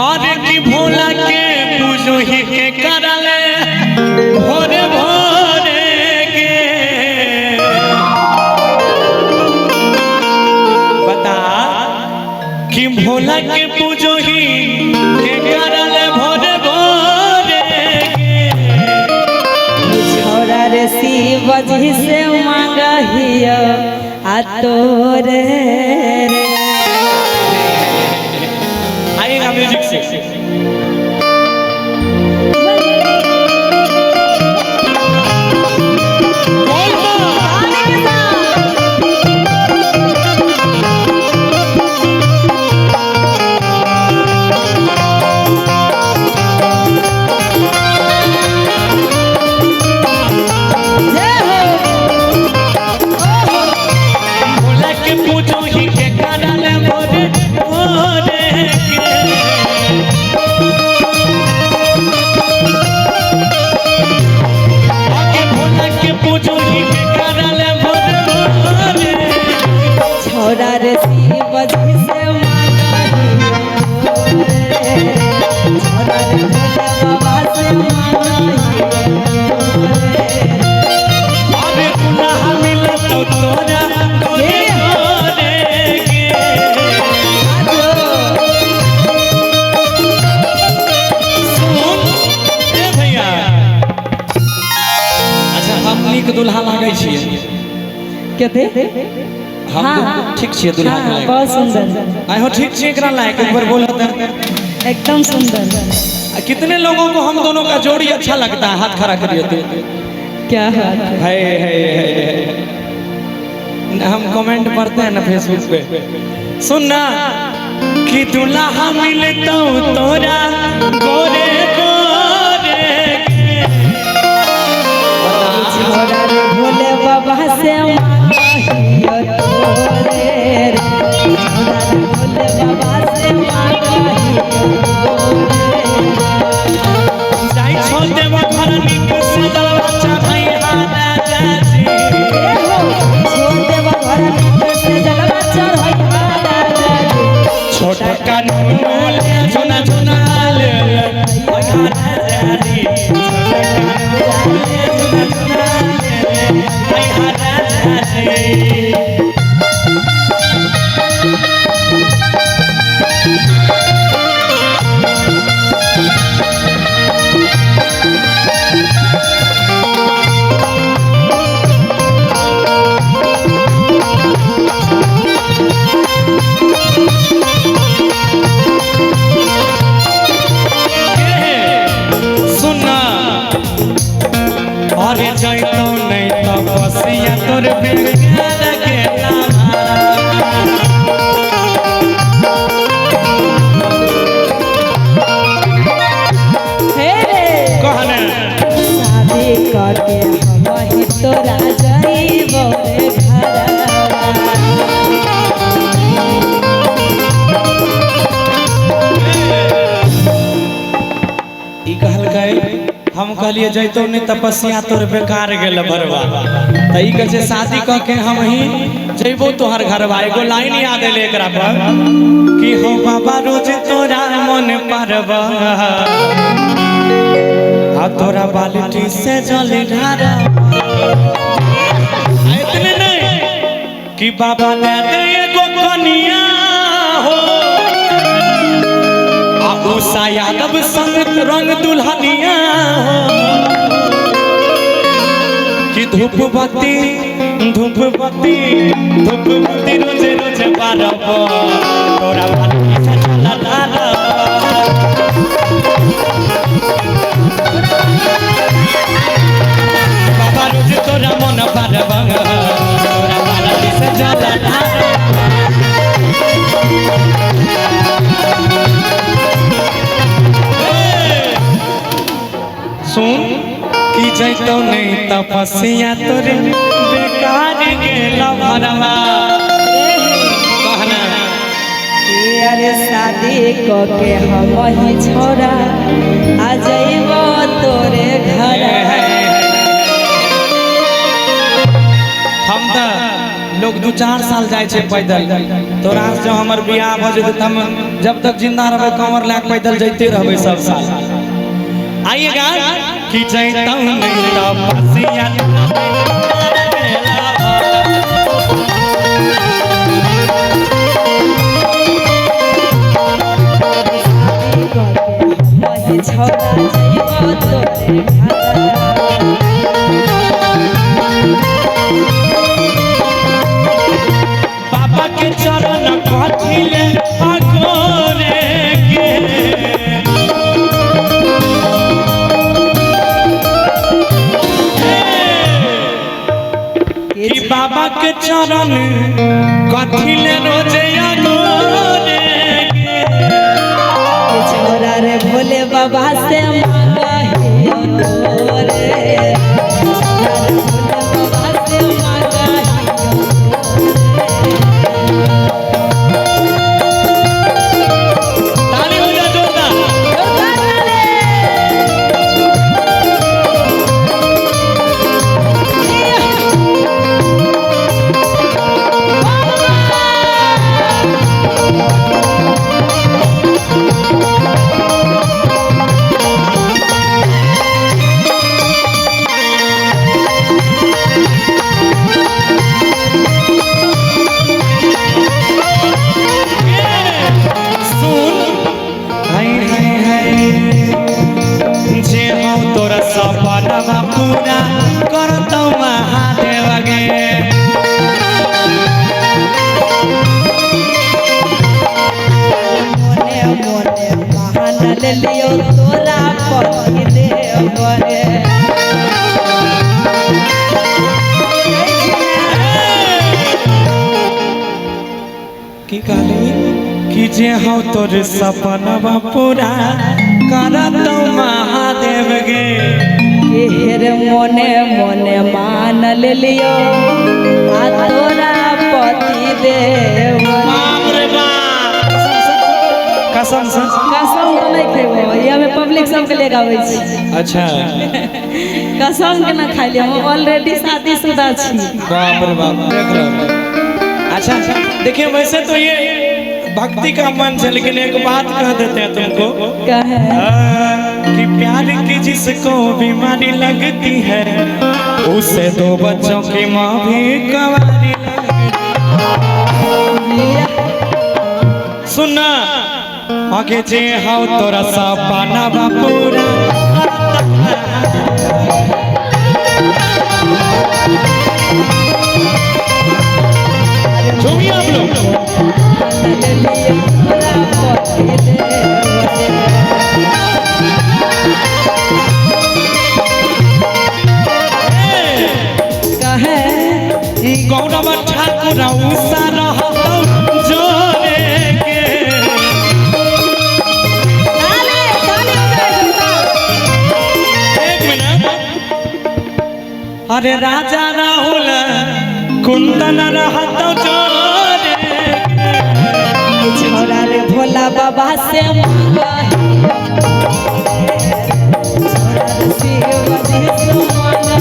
और की भोला के पूजो ही के करले भोरे भोरे के बता कि भोला के पूजो ही के करले भोरे भोरे के छोरा रे शिव जी से मांगहियो आ तोरे रे। आएगा म्यूजिक से छोरा रे शिव जी से मांगहियो छोरा रे भोले बाबा से मांगहियो अरे गुनाह मिला तो तोरा गोरे गोरे के सुन ए भैया अच्छा हम नीक दुल्हा लागै छियै केते हम ठीक छियै दुल्हा के लायक बहुत सुंदर आइ हो ठीक छियै एकरा लायक एक बार बोल दे एकदम सुंदर। कितने लोगों को हम दोनों का जोड़ी अच्छा लगता है हाथ खड़ा करिए तो क्या है हम कमेंट पढ़ते हैं ना फेसबुक पे सुनना कि दुल्हा मिले तो तोरा गोरे गोरे छोरा रे भोले बाबा से मांगहियो तोरे रे छोरा रे भोले बाबा से मांगहियो जाई छो देव घर निक से दलवा भाई हाना जाजी छोड़ देव घर निक से जलवा चढ़ाई छोटा कानूनो ले झुना झुना ले हाना जाजी छोटा कानूनो ले झुना झुना ले हाना जाजी अरे जाइतो नहीं तो बसिया तोर बेगार के कहने शादी करके हम ही तोरा जाइबो रे ई कहल गए हम कहलिए जैतो नहीं तपस्या तोर बेकार गेल बरवा त ई कहे शादी क के हम ही जइबो तोहर घरवा एगो लाइन याद एले एकरा पर कि हो बाबा रोज तोरा मन परवा आ तोरा बाल्टी से जल ढारा इतने नहीं कि बाबा दे दे एगो कनिया हो उषा यादव संग रंग दुल्हनिया हो कि धूप बत्ती रोजे रोजे बारब तोरा बाल्टी से चला ढारब बाबा रोज तोरा मन पारब तोरा बाल्टी से चला ढारब सुन कि जैतो नहीं तपस्या तोरे बेकार गेल भरवा कहना अरे शादी के हम ही छोरा आ जाइबो तोरे घर। हम तो लोग 2-4 साल जाए छे पैदल। तोरा से जो हमर बियाह भ जेते हम जब तक जिंदा रहबे कमर ले पैदल जैते रहबे सब साल। आइएगा कि जैतौ नहीं त पसिया छोड़ा जाइबो तोरे बाबा के चरण कथिले अगोरे के कि बाबा के चरण कथिले रोजे अगोरे के छोड़ा रे भोले बाबा से मांगा हियो तोरे छोड़ा रे भोले बाबा से मांगा हियो ताली हो जा जोरदार। तोरा सपना पूरा करतौ महादेव गे मोने मोने महान ले लियो तोरा पति देव रे की कहली कि जे हो तोर सपना पूरा करतौ महादेव गे हेर मोने मोने मान ले लियो आ तोरा पति देव बाप रे बाप कसम से कसम तो नहीं खेबो ये हमें पब्लिक सब के ले गावे छी। अच्छा कसम के ना खाइले हम ऑलरेडी शादीशुदा छी। बाप रे बाप देख लो। अच्छा देखिए वैसे तो ये भक्ति का मन है लेकिन एक बात कह देते हैं तुमको कहे कि प्यार की जिसको बीमारी लगती है उसे 2 बच्चों की माँ भी कवारी लगती है। सुनना आगे जे हाउ तोरा सपना बा पूरा झूमिए आप लोग। ले लियो तोरा पति देव कहे गौरव ठाकुर उषा रहौ जोरे के एक मिनट। अरे राजा राहुल कुंदन रहतौ जोरे के छोड़ा रे भोला बाबा से मांगा शिव जी से मांगा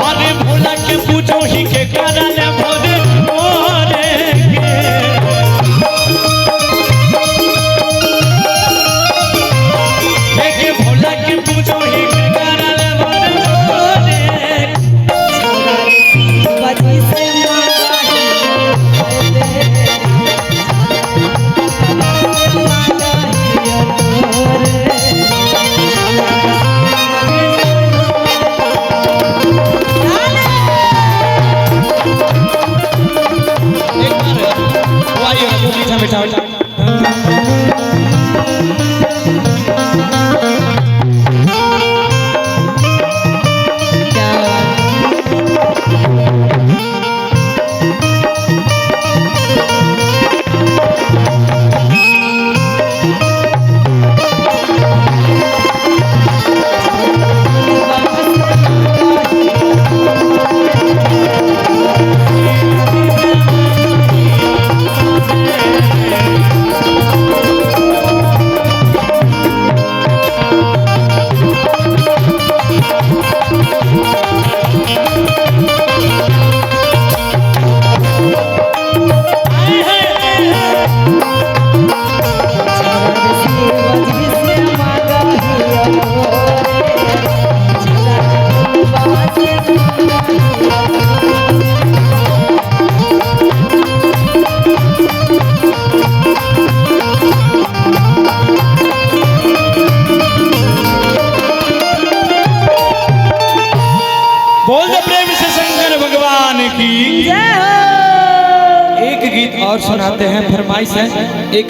अरे भोला के पूजो ही के करल भोरे भोरे के भोला के पूजो ही के करल भोरे भोरे शिव जी से बेटा बेटा बोल दे प्रेम से शंकर भगवान की। जय हो। एक गीत और सुनाते हैं, फरमाइश है एक